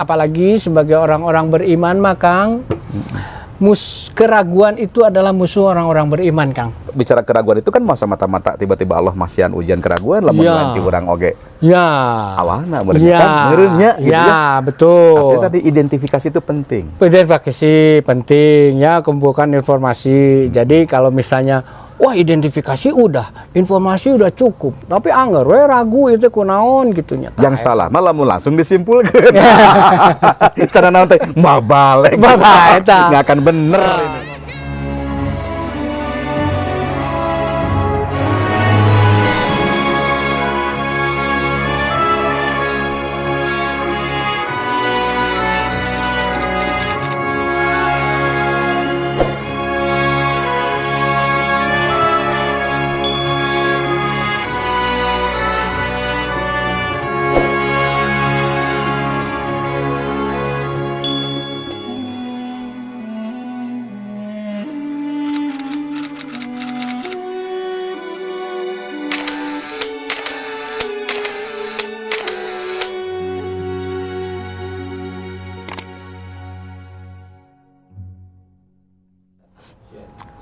apalagi sebagai orang-orang beriman mah Kang, keraguan itu adalah musuh orang-orang beriman Kang. Bicara keraguan itu kan masa mata-mata tiba-tiba Allah masihan ujian keraguan lamun nanti orang oge. Ya. Awalna kan ngeureunnya gitu ya. Ya, betul. Tapi tadi identifikasi itu penting. Identifikasi penting ya, kumpulkan informasi. Jadi kalau misalnya wah identifikasi udah, informasi udah cukup, tapi anggar we ragu itu kunaon gitunya. Yang salah malah langsung disimpulkan. Cara naon teh mabalek. Nggak akan bener ini.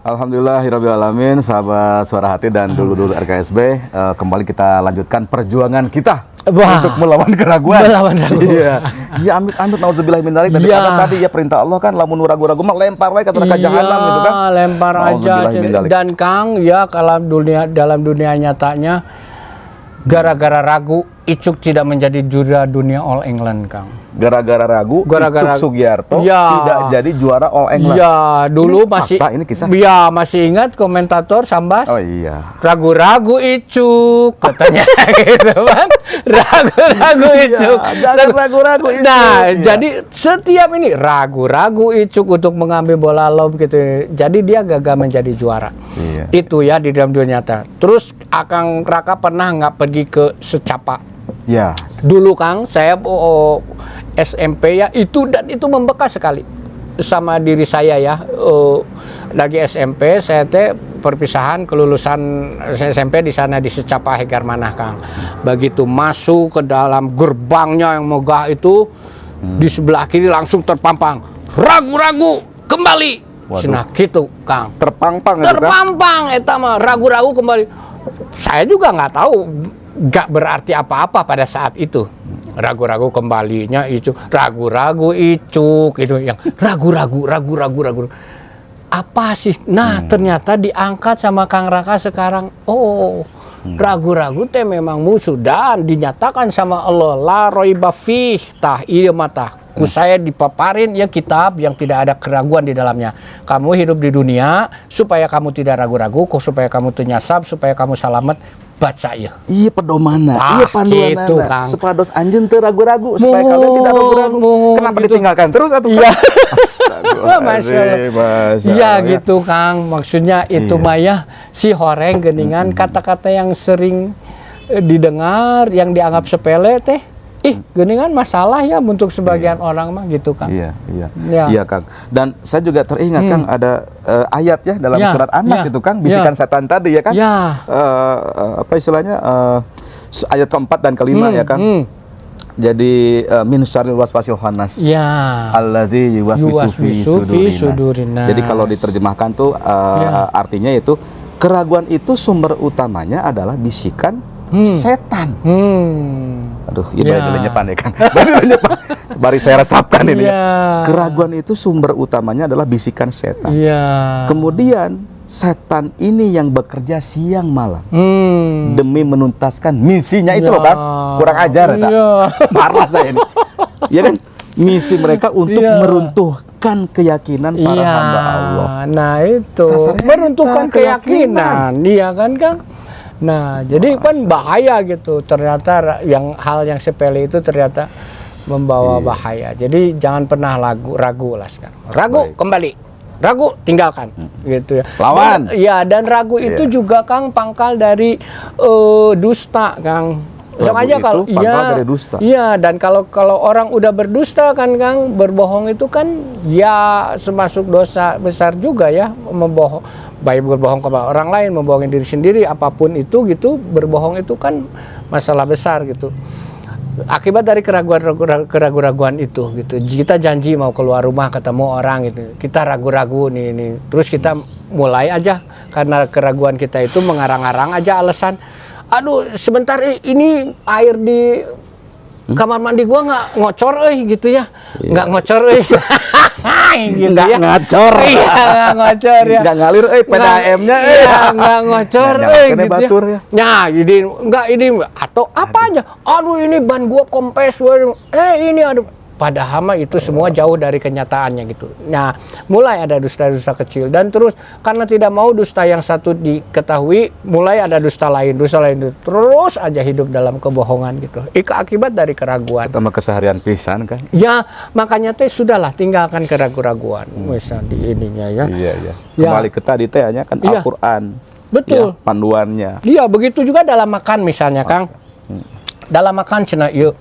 Alhamdulillahirrabbilalamin, sahabat Suara Hati dan dulu-dulu RKSB, kembali kita lanjutkan perjuangan kita untuk melawan keraguan. Iya, ya amit-amit nauzubillah min dzalik. Karena tadi ya perintah Allah kan lamun ragu-ragu mah lempar we ka neraka jahanam gitu kan. Lempar aja. Dan Kang, ya kalau dalam dunia nyatanya gara-gara ragu Icuk tidak menjadi juara dunia All England Kang. Gara-gara ragu, Icuk Sugiarto tidak jadi juara All England. Ya, dulu ini masih fakta, ini kisah. Ya, masih ingat komentator Sambas? Oh iya. Ragu-ragu Icuk katanya gitu kan. Ragu-ragu Icuk. Jangan ragu-ragu Icuk. Nah, jadi setiap ini ragu-ragu Icuk untuk mengambil bola lob gitu. Jadi dia gagal menjadi juara. Iya. Itu ya di dalam dunia nyata. Terus Akang Raka pernah nggak pergi ke Secapa? Ya. Dulu Kang, saya SMP ya itu membekas sekali sama diri saya ya. Lagi SMP saya teh perpisahan kelulusan SMP di sana di Secapa Hegarmanah Kang. Begitu masuk ke dalam gerbangnya yang megah itu di sebelah kiri langsung terpampang ragu-ragu kembali. Nah gitu Kang. Terpampang eta mah ragu-ragu kembali. Saya juga nggak tahu, nggak berarti apa-apa pada saat itu. Ragu-ragu kembalinya itu ragu-ragu Icuk itu yang ragu-ragu apa sih? Nah ternyata diangkat sama Kang Raka sekarang. Ragu-ragu teh memang musuh dan dinyatakan sama Allah la raiba fih tah ieu mata. Ku saya dipaparin ya kitab yang tidak ada keraguan di dalamnya. Kamu hidup di dunia supaya kamu tidak ragu-ragu, supaya kamu ternyasap, supaya kamu selamat. Baca ya. Iya pedomana, iya panduan gitu, Kang. Supaya dos anjeun teu ragu-ragu, supaya kalian tidak ragu-ragu. Kenapa gitu ditinggalkan terus atuh? Iya. Masya Allah. Iya gitu Kang. Maksudnya itu mah ya si horeng geningan kata-kata yang sering didengar yang dianggap sepele teh. Geningan masalah ya untuk sebagian orang mah gitu Kang. Iya Kang. Dan saya juga teringat Kang ada ayat ya dalam surat An-Nas itu Kang, bisikan setan tadi ya Kang. Apa istilahnya ayat keempat dan kelima ya Kang. Jadi min syarril waswasil khannas. Allazi yuwaswisu fi sudurin nas. Jadi kalau diterjemahkan tuh artinya itu keraguan itu sumber utamanya adalah bisikan setan. Aduh, ini nyepan ya Kang. Bari saya resapkan ini. Keraguan itu sumber utamanya adalah bisikan setan. Kemudian setan ini yang bekerja siang malam demi menuntaskan misinya itu loh Kang. Kurang ajar ya. Marah saya ini. Ya kan? Misi mereka untuk meruntuhkan keyakinan para hamba Allah. Nah itu meruntuhkan keyakinan. Iya kan Kang? Nah, jadi kan bahaya gitu. Ternyata hal yang sepele itu ternyata membawa bahaya. Jadi jangan pernah ragu lah sekarang. Ragu kembali, ragu tinggalkan, gitu ya. Lawan. Dan ragu itu juga Kang pangkal dari dusta Kang. Aja kalau dari dusta. Iya, dan kalau orang udah berdusta kan Kang, berbohong itu kan ya termasuk dosa besar juga ya, membohong. Baik berbohong kepada orang lain, membohongi diri sendiri, apapun itu gitu, berbohong itu kan masalah besar gitu. Akibat dari keraguan-keraguan itu gitu. Kita janji mau keluar rumah ketemu orang gitu. Kita ragu-ragu nih. Terus kita mulai aja karena keraguan kita itu mengarang-arang aja alasan. Aduh, sebentar ini air di kamar mandi gua nggak ngocor gitu ya. Nggak ngocor gitu nggak ya. ngacor. Iya, nggak ngocor ya. Nggak ngalir PDAM-nya Iya, nggak ngocor gitu gitu ya. Nah, jadi enggak ini atau apa aja. Aduh, ini ban gua kempes. Ini ada. Padahal mah itu semua jauh dari kenyataannya gitu. Nah, mulai ada dusta-dusta kecil dan terus karena tidak mau dusta yang satu diketahui, mulai ada dusta lain terus aja hidup dalam kebohongan gitu. Akibat dari keraguan. Sama keseharian pisan kan. Ya, makanya teh sudahlah tinggalkan keraguan-raguan. Misal di ininya ya. Iya. Kembali ke tadi teh hanya kan Al-Qur'an. Betul. Ya, panduannya. Iya, begitu juga dalam makan misalnya, Kang. Dalam makan cenah ieu.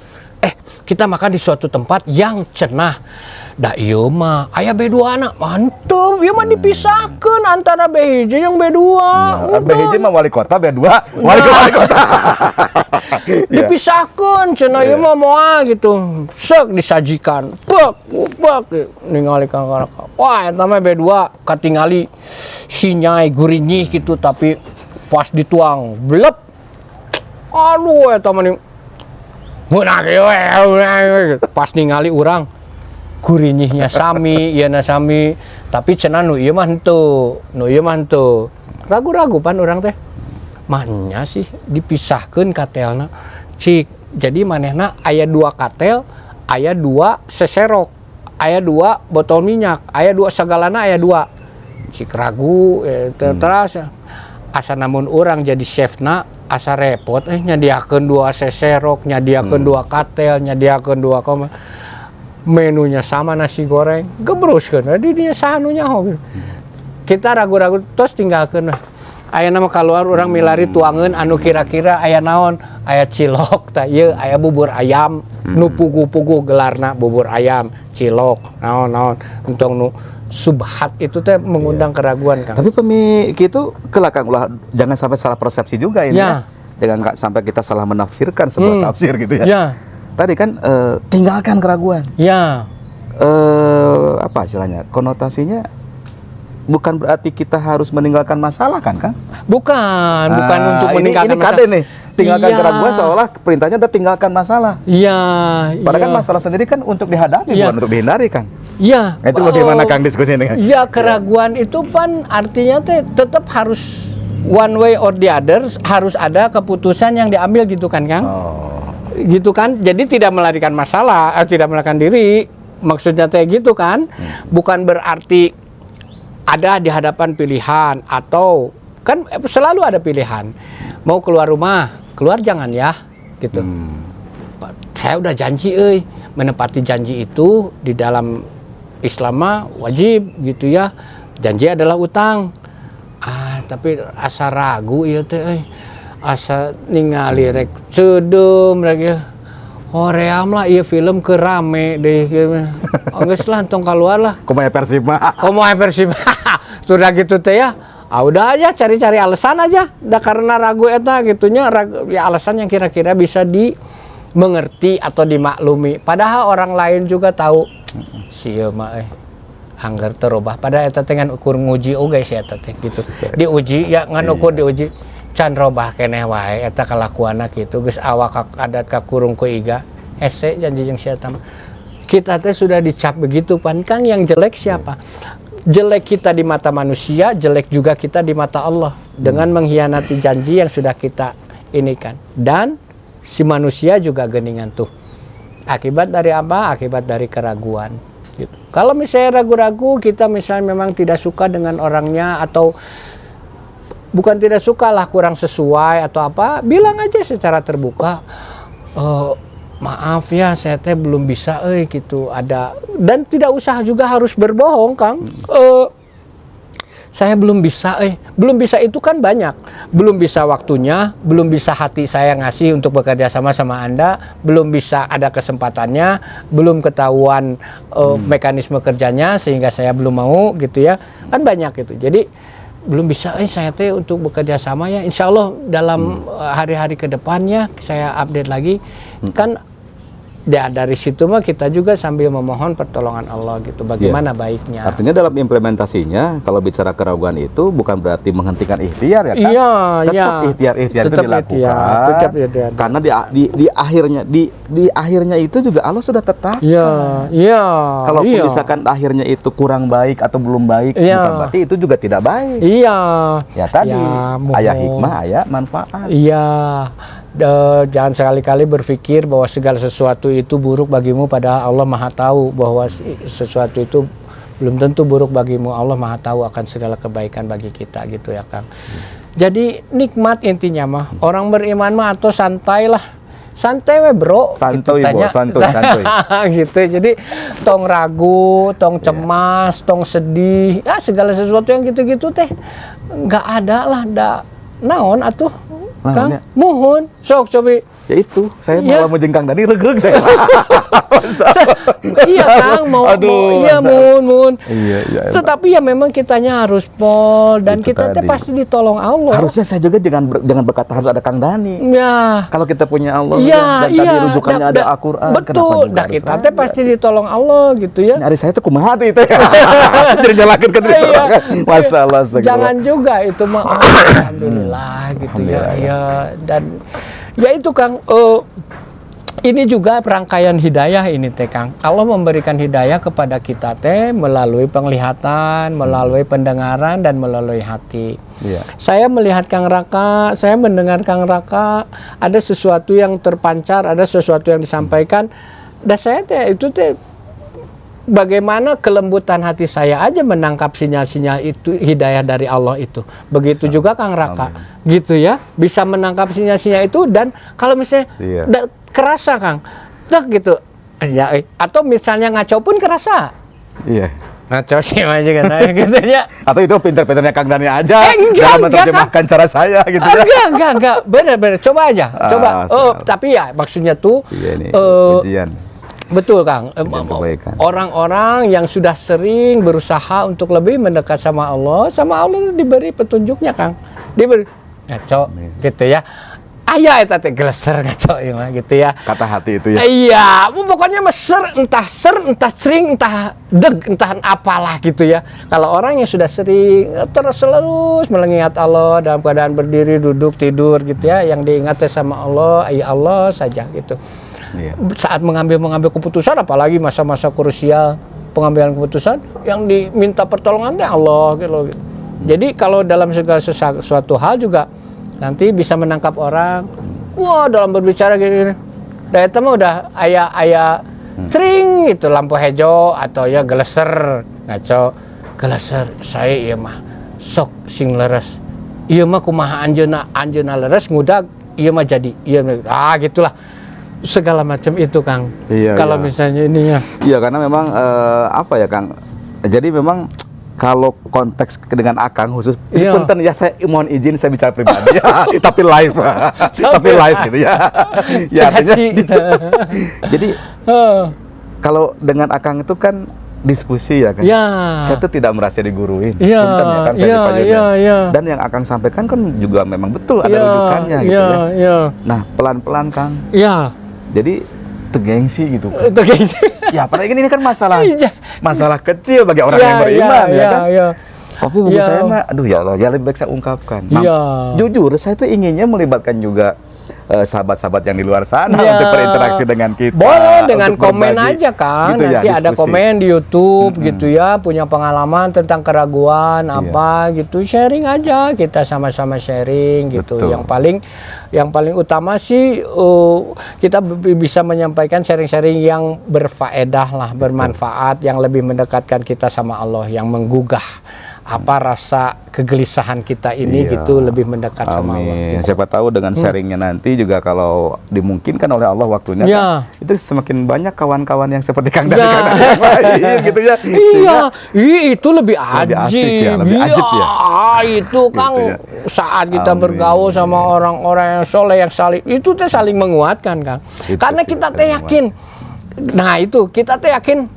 Kita makan di suatu tempat yang cenah. Da ieu mah aya B2 anak mantep. Ieu mah dipisahkeun antara B1 yang B2. B1 mah wali kota, B2 wali kota. Dipisahkeun cenah ieu mah moal gitu. Seuk disajikan. Bek ningali Kang Karaka. Wah, eta mah B2 katingali hinyai gurinyih gitu tapi pas dituang blep. Aduh, eta mah pas ningali urang gurinyihnya sami, ieu sami, tapi cenah nu ieu mah henteu, ragu-ragu pan urang teh. Mahnya sih dipisahkeun katelna. Cik, jadi manehna aya 2 katel, aya 2 seserok, aya 2 botol minyak, aya 2 sagalana aya 2. Cik ragu terus asa namun urang jadi chefna asa repot nyadiakeun 2 seserok, nyadiakeun 2 katel, nyadiakeun 2 menunya sama nasi goreng, gebruskeun di dinya saha nu nyaho. Kita ragu-ragu tos tinggalkeun. Aya nama keluar urang milari tuangeun anu kira-kira aya naon, aya cilok tah ieu, aya bubur ayam, nu pugu-pugu gelarna bubur ayam, cilok, naon-naon entong nu subhat itu teh mengundang keraguan, Kang. Tapi kitu kelakang ulah jangan sampai salah persepsi juga ini ya. Jangan sampai kita salah menafsirkan sebuah tafsir gitu ya. Tadi kan tinggalkan keraguan. Ya. Apa istilahnya? Konotasinya bukan berarti kita harus meninggalkan masalah kan? Bukan untuk meninggalkan masalah. Ini kade nih. Tinggalkan keraguan seolah perintahnya udah tinggalkan masalah. Iya. Padahal kan masalah sendiri kan untuk dihadapi bukan untuk dihindari kan. Iya. Itu bagaimana Kang diskusi ini? Iya, keraguan itu kan artinya tetap harus one way or the other, harus ada keputusan yang diambil gitu kan, Kang? Gitu kan? Jadi tidak melarikan masalah, tidak melarikan diri. Maksudnya gitu kan? Bukan berarti ada di hadapan pilihan atau kan selalu ada pilihan. Mau keluar rumah, keluar jangan ya, gitu. Saya udah janji, menepati janji itu di dalam Islam wajib gitu ya. Janji adalah utang. Tapi asa ragu ieu teh asa ningali rek ceudem rek hoream lah ieu film ke rame deui geus lah tong kaluar lah. Kumaha Persib mah. Sudah gitu teh ya. Udah aja cari-cari alasan aja. Da karena ragu eta gitunya ya alasan yang kira-kira bisa dimengerti atau dimaklumi. Padahal orang lain juga tahu sieu mah anggar terubah pada eta teh ngan ukur nguji oge sia eta teh gitu. Diuji ya ngan ukur diuji can robah keneh wae eta kalakuanna kitu geus awak adat kakurung ku iga hese janji jeung sia eta. Kita teh sudah dicap begitu pan Kang, yang jelek siapa? Jelek kita di mata manusia, jelek juga kita di mata Allah dengan mengkhianati janji yang sudah kita inikan. Dan si manusia juga geningan tuh. Akibat dari apa? Akibat dari keraguan. Gitu. Kalau misalnya ragu-ragu, kita misalnya memang tidak suka dengan orangnya atau bukan tidak suka lah, kurang sesuai atau apa, bilang aja secara terbuka. Maaf ya, saya teh belum bisa, gitu. Ada dan tidak usah juga harus berbohong, Kang. Saya belum bisa, belum bisa itu kan banyak. Belum bisa waktunya, belum bisa hati saya ngasih untuk bekerja sama Anda, belum bisa ada kesempatannya, belum ketahuan mekanisme kerjanya sehingga saya belum mau, gitu ya. Kan banyak gitu. Jadi belum bisa, saya teh untuk bekerja sama ya. Insya Allah dalam hari-hari ke depannya saya update lagi. Kan Dari situ mah kita juga sambil memohon pertolongan Allah gitu. Bagaimana baiknya? Artinya dalam implementasinya kalau bicara keraguan itu bukan berarti menghentikan ikhtiar ya kan? Iya, tetap ikhtiar itu dilakukan. Tetap ikhtiar. Karena di akhirnya itu juga Allah sudah tetapkan. Iya. Kalau misalkan akhirnya itu kurang baik atau belum baik, bukan berarti itu juga tidak baik. Iya. Ya tadi ayat hikmah, ayat manfaat. Iya. Jangan sekali-kali berpikir bahwa segala sesuatu itu buruk bagimu, padahal Allah Maha tahu bahwa sesuatu itu belum tentu buruk bagimu. Allah Maha tahu akan segala kebaikan bagi kita gitu ya Kang. Jadi nikmat intinya mah. Orang beriman mah atau santai lah. Santai we bro. Santuy gitu, santuy. gitu. Jadi tong ragu, tong cemas, tong sedih. Ya segala sesuatu yang gitu-gitu teh nggak ada lah. Naon atuh. Kang, mohon, sok cobi. Ya itu, saya malah mau jengkang Dani, regreg saya. Iya Kang, mohon. Iya. Tetapi ya memang kitanya harus pol dan itu kita pasti ditolong Allah. Harusnya saya juga jangan berkata harus ada Kang Dani. Ya. Kalau kita punya Allah dan tadi rujukannya ada Al-Qur'an. Betul, dan kita teh pasti ditolong Allah gitu ya. Hari saya tuh kumaha itu ya. Jadi nyalakan ke diri masalah segala. Jangan juga itu mah alhamdulillah gitu ya. Ya dan ya itu Kang, ini juga perangkaian hidayah ini teh Kang. Allah memberikan hidayah kepada kita teh melalui penglihatan, melalui pendengaran dan melalui hati. Saya melihat Kang Raka, saya mendengar Kang Raka, ada sesuatu yang terpancar, ada sesuatu yang disampaikan. Dan saya teh itu teh bagaimana kelembutan hati saya aja menangkap sinyal-sinyal itu, hidayah dari Allah itu. Begitu juga Kang Raka. Gitu ya. Bisa menangkap sinyal-sinyal itu dan kalau misalnya kerasa Kang. gitu. Ya, atau misalnya ngaco pun kerasa. Iya. Ngaco sih aja kan gitu ya. Atau itu pinter-pinternya Kang Dani aja dalam menerjemahkan cara saya gitu ya. Enggak. Benar. Coba aja. Tapi ya maksudnya tuh ujian. Betul Kang, orang-orang yang sudah sering berusaha untuk lebih mendekat sama Allah diberi petunjuknya Kang, diberi ngaco gitu ya. Ayah eta teh geleser ngaco ya gitu ya. Kata hati itu ya. Iya, pokoknya entah sering, entah apalah gitu ya. Kalau orang yang sudah sering terus mengingat Allah dalam keadaan berdiri, duduk, tidur gitu ya, yang diingat sama Allah, ya Allah saja gitu. Saat mengambil keputusan, apalagi masa-masa krusial pengambilan keputusan, yang diminta pertolongannya Allah gitu. Jadi kalau dalam segala sesuatu hal juga nanti bisa menangkap orang. Wah, dalam berbicara gini. Dari itu mah udah ayah tring gitu, lampu hijau atau ya geleser ngaco geleser saya iya mah sok sing leres. Iya mah kumaha anjeuna leres ngudag iya mah jadi iya gitulah. Segala macam itu Kang. Kalau misalnya ininya. Iya, karena memang apa ya Kang. Jadi memang kalau konteks dengan Akang khusus, punten ya saya mohon izin saya bicara pribadi ya, tapi live gitu ya. Ya artinya, jadi kalau dengan Akang itu kan diskusi ya kan. Saya tuh tidak merasa diguruin. Punten ya kan saya Dan yang Akang sampaikan kan juga memang betul ada rujukannya gitu ya. Nah, pelan-pelan Kang. Jadi tegengsi gitu. Tegengsi. Ya, apalagi ini kan masalah kecil bagi orang yang beriman ya kan. Tapi bagi saya mah, aduh ya Allah, ya lebih baik saya ungkapkan. Jujur, saya tuh inginnya melibatkan juga sahabat-sahabat yang di luar sana untuk berinteraksi dengan kita. Boleh dengan komen aja Kang. Gitu nanti ada komen di YouTube gitu ya, punya pengalaman tentang keraguan apa gitu, sharing aja, kita sama-sama sharing gitu. Yang paling utama sih kita bisa menyampaikan sharing-sharing yang berfaedah lah, bermanfaat, yang lebih mendekatkan kita sama Allah, yang menggugah apa rasa kegelisahan kita ini gitu, lebih mendekat sama Allah. Gitu. Siapa tahu dengan sharingnya nanti juga kalau dimungkinkan oleh Allah waktunya kan, itu semakin banyak kawan-kawan yang seperti Kang Dani gitu ya. Itu lebih asik ya, lebih ajib ya. Itu Kang gitu ya. Saat kita bergaul sama orang-orang yang soleh, yang saling itu teh saling menguatkan Kang. Karena kita teh yakin. Nah itu kita teh yakin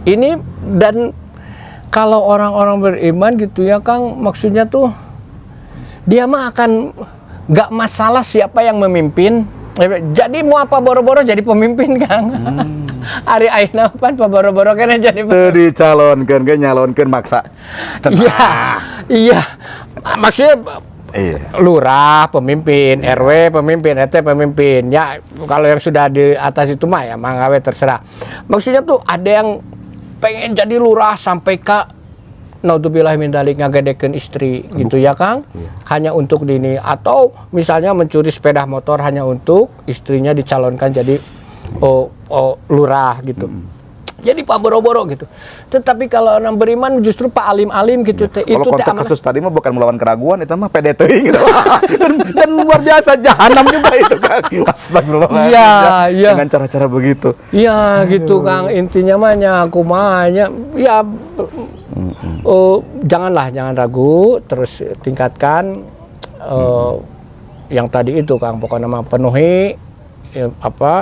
ini. Dan kalau orang-orang beriman gitu ya Kang, maksudnya tuh dia mah akan gak masalah siapa yang memimpin, Jadi mau apa boro-boro jadi pemimpin, Kang. Ari ayeuna pan boro-boro kena jadi teu dicalonkeun ge nyalonkeun maksa. Iya. Maksudnya lurah pemimpin, RW pemimpin, RT pemimpin. Ya kalau yang sudah di atas itu mah ya manggawe terserah. Maksudnya tuh ada yang pengen jadi lurah sampai ke naudzubillah min dzalik ngagedekeun istri gitu ya, Kang. Hanya untuk dini, atau misalnya mencuri sepeda motor hanya untuk istrinya dicalonkan jadi lurah gitu. Jadi Pak boro-boro gitu. Tetapi kalau orang beriman justru Pak alim-alim gitu. Kalau konteks kasus tadi mah bukan melawan keraguan, itu mah PDT gitu. dan luar biasa jahanam juga itu, Kang. Astagfirullahaladzim. Iya. Dengan cara-cara begitu. Iya gitu, Kang. Intinya mah kumanya ya jangan ragu, terus tingkatkan yang tadi itu, Kang. Pokoknya mah penuhi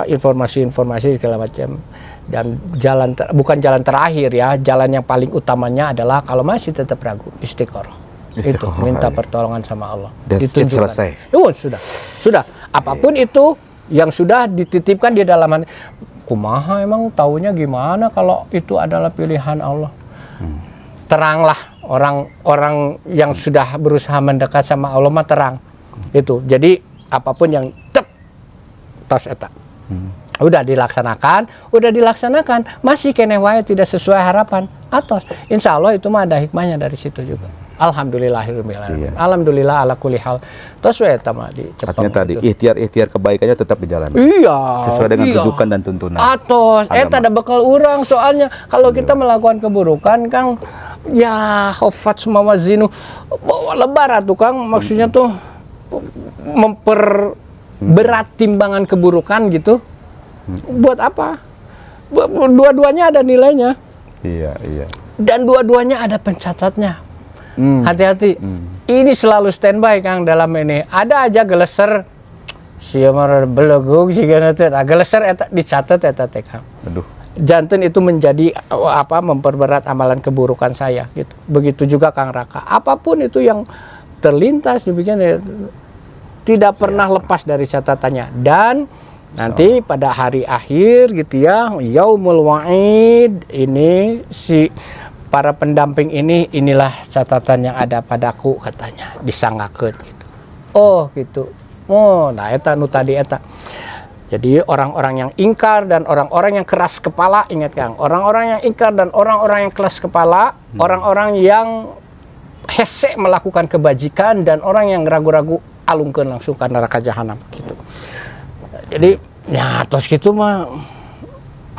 informasi-informasi segala macam. Dan bukan jalan terakhir ya, jalan yang paling utamanya adalah kalau masih tetap ragu, istiqoroh. Itu minta pertolongan sama Allah. Itu selesai. Sudah. Apapun itu yang sudah dititipkan di dalam hati. Kumaha emang taunya gimana kalau itu adalah pilihan Allah? Teranglah orang yang sudah berusaha mendekat sama Allah mah terang. Itu. Jadi apapun yang tos eta. Udah dilaksanakan, masih kene wae tidak sesuai harapan, atos insya Allah itu mah ada hikmahnya dari situ juga. Alhamdulillahirabbil alamin. Alhamdulillah ala kulli hal. Tos we eta mah artinya tadi ikhtiar kebaikannya tetap dijalani. Iya. Sesuai dengan rujukan dan tuntunan. Atos eta ada bekal urang, soalnya kalau kita melakukan keburukan, Kang, ya khofat semua zinu lebar atuh, Kang, maksudnya tuh memperberat timbangan keburukan gitu. Buat apa? Dua-duanya ada nilainya. Iya. Dan dua-duanya ada pencatatnya. Hati-hati. Ini selalu standby, Kang, dalam ini. Ada aja geleser. Siapa belegug sih geleser eta dicatat eta teh, Kang. Aduh. Janten itu menjadi memperberat amalan keburukan saya gitu. Begitu juga Kang Raka. Apapun itu yang terlintas dibikin tidak pernah lepas dari catatannya. Dan nanti pada hari akhir gitu ya, yaumul wa'id, ini si para pendamping inilah catatan yang ada padaku, katanya disanggakeun gitu. Oh gitu. Nah eta nu tadi eta. Jadi orang-orang yang ingkar dan orang-orang yang keras kepala, ingat, Kang, orang-orang yang ingkar dan orang-orang yang keras kepala, orang-orang yang hese melakukan kebajikan dan orang yang ragu-ragu alungkeun langsung ke neraka jahanam gitu. Jadi ya terus gitu mah,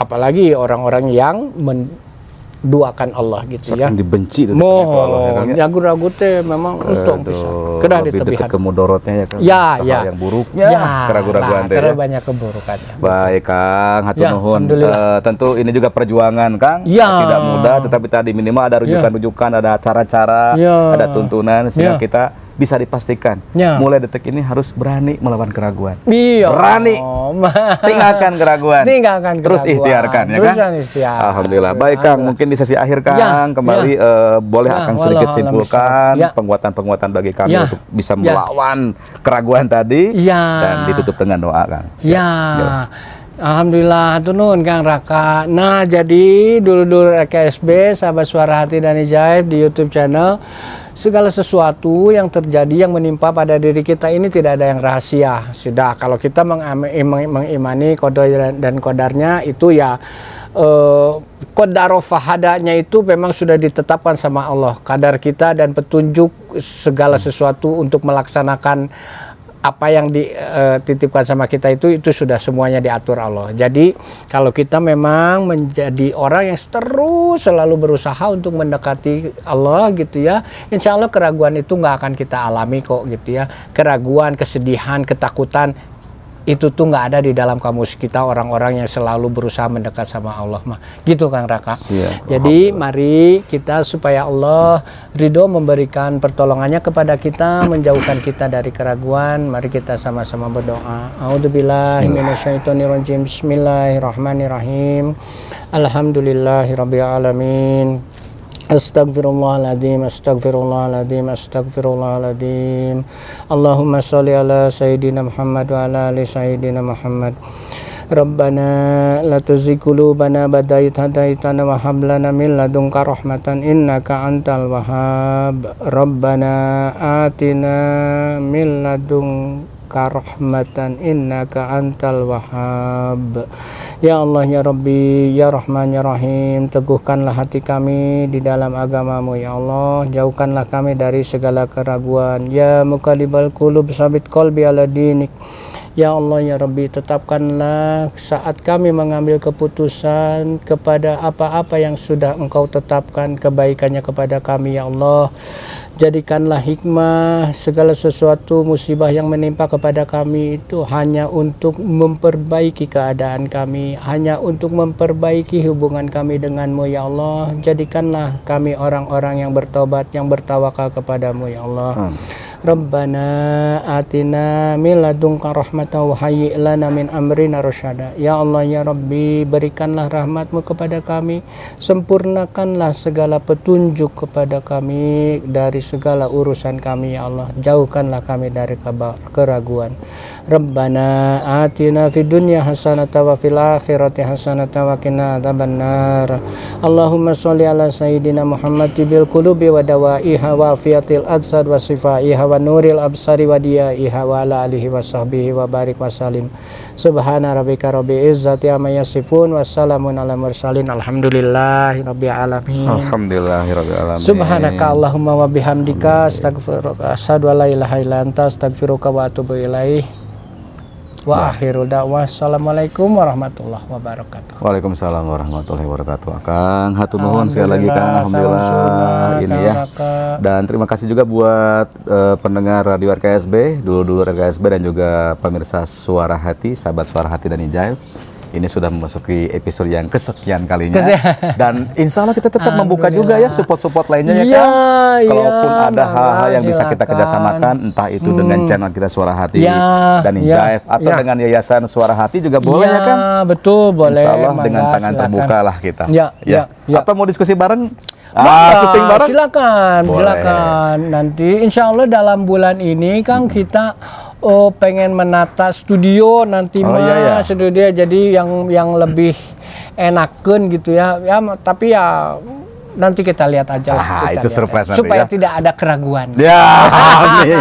apalagi orang-orang yang menduakan Allah gitu ya. Dibenci itu. Mohon ragu-ragu teh memang untung bisa. Kedah ditebihan. Ke mudorotnya ya, Kang. Ya. Yang buruknya, keragu-raguan teh. Karena banyak keburukannya. Baik, Kang, hatur nuhun. Tentu ini juga perjuangan, Kang. Ya. Tidak mudah, tetapi tadi minimal ada rujukan-rujukan, ada cara-cara, ada tuntunan sehingga kita bisa dipastikan mulai detik ini harus berani melawan keraguan. Berani tinggalkan keraguan. Terus ikhtiarkan, ya kan? Alhamdulillah. Baik, Kang, mungkin di sesi akhir, Kang, kembali boleh Akang sedikit simpulkan penguatan-penguatan bagi kami untuk bisa melawan keraguan tadi dan ditutup dengan doa, Kang. Alhamdulillah, tunun Kang Raka. Nah, jadi dulu KSB, sahabat Suara Hati dan Hijaib di YouTube channel, segala sesuatu yang terjadi yang menimpa pada diri kita ini tidak ada yang rahasia. Sudah, kalau kita mengimani qada dan qadarnya itu ya qadaro fahadanya itu memang sudah ditetapkan sama Allah. Kadar kita dan petunjuk segala sesuatu untuk melaksanakan apa yang dititipkan sama kita itu sudah semuanya diatur Allah. Jadi kalau kita memang menjadi orang yang terus selalu berusaha untuk mendekati Allah gitu ya, insya Allah keraguan itu nggak akan kita alami kok gitu ya. Keraguan, kesedihan, ketakutan itu tuh nggak ada di dalam kamus kita, orang-orang yang selalu berusaha mendekat sama Allah mah gitu, Kang Raka. Jadi mari kita supaya Allah ridho memberikan pertolongannya kepada kita, menjauhkan kita dari keraguan. Mari kita sama-sama berdoa. A'udzubillahi minasyaitonirrajim. Bismillahirrahmanirrahim. Alhamdulillahirabbil alamin. Astaghfirullahaladzim, astaghfirullahaladzim, astaghfirullahaladzim. Allahumma sholli ala Sayyidina Muhammad wa ala ali Sayyidina Muhammad. Rabbana la tuzigh qulubana ba'da idh hadaitana wa hab lana min ladunka rahmatan innaka antal wahhab. Rabbana atina min ladunka rahmatan innaka antal wahhab. Ya Allah ya Rabbi ya Rahman ya Rahim, teguhkanlah hati kami di dalam agamamu ya Allah, jauhkanlah kami dari segala keraguan. Ya muqallibal qulub sabit qalbi ala dinik. Ya Allah ya Rabbi, tetapkanlah saat kami mengambil keputusan kepada apa-apa yang sudah Engkau tetapkan kebaikannya kepada kami ya Allah. Jadikanlah hikmah segala sesuatu musibah yang menimpa kepada kami itu hanya untuk memperbaiki keadaan kami, hanya untuk memperbaiki hubungan kami denganmu ya Allah. Jadikanlah kami orang-orang yang bertobat, yang bertawakal kepadamu ya Allah. Rabbana atina min ladunka rahmatan wa hayyi' lana min amrina rasyada. Ya Allah ya Rabbi, berikanlah rahmatmu kepada kami, sempurnakanlah segala petunjuk kepada kami dari segala urusan kami ya Allah, jauhkanlah kami dari keraguan. Rabbana atina fid dunya hasanatan wa fil akhirati hasanatan wa qina adzabannar. Allahumma sholli ala sayyidina Muhammad bil qulubi wa dawaiha wa afiyatil adsad wa sifaiha wa nuril absari wa diyaiha wa ala alihi wa sahbihi wa barik wa salim. Subhana rabbika rabbil izzati amma yasifun wa salamun ala mursalin alhamdulillahi rabbil alamin. Alhamdulillahi rabbil alamin. Subhanaka Allahumma wa bihamdika astaghfiruka asyhadu an la ilaha illa anta astaghfiruka wa atubu ilaih. Wa akhirul da'wah assalamualaikum warahmatullahi wabarakatuh. Waalaikumsalam warahmatullahi wabarakatuh. Kang hatur nuhun sekali lagi Kang, alhamdulillah ini ya. Dan terima kasih juga buat pendengar Radio RKSB, dulu RKSB dan juga pemirsa Suara Hati, sahabat Suara Hati dan Ijaib. Ini sudah memasuki episode yang kesekian kalinya. Dan insya Allah kita tetap membuka juga ya support-support lainnya ya kan. Kalaupun ada hal-hal yang bisa kita kerjasamakan, entah itu dengan channel kita Suara Hati dan Ijaib atau dengan Yayasan Suara Hati juga boleh ya kan. Betul, boleh. Insya Allah dengan tangan terbuka lah kita. Atau mau diskusi bareng? Syuting bareng? Silakan. Nanti insya Allah dalam bulan ini kan kita pengen menata studio nanti studio jadi yang lebih enakan gitu ya. Tapi ya nanti kita lihat aja lah. Itu surprise nanti supaya ya. Tidak ada keraguan. Ya, amin.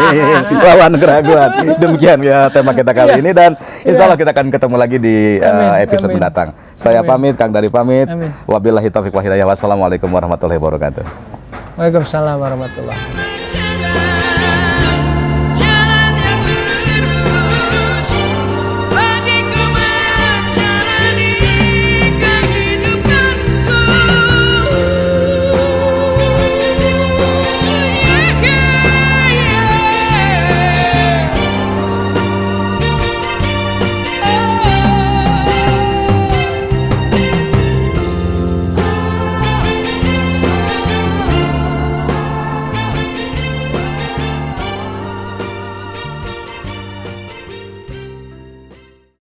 Lawan keraguan. Demikian ya tema kita kali ini dan insya Allah kita akan ketemu lagi di episode mendatang. Saya pamit, Kang Dari pamit. Wabillahi taufiq wal hidayah. Wassalamualaikum warahmatullahi wabarakatuh. Waalaikumsalam warahmatullahi wabarakatuh.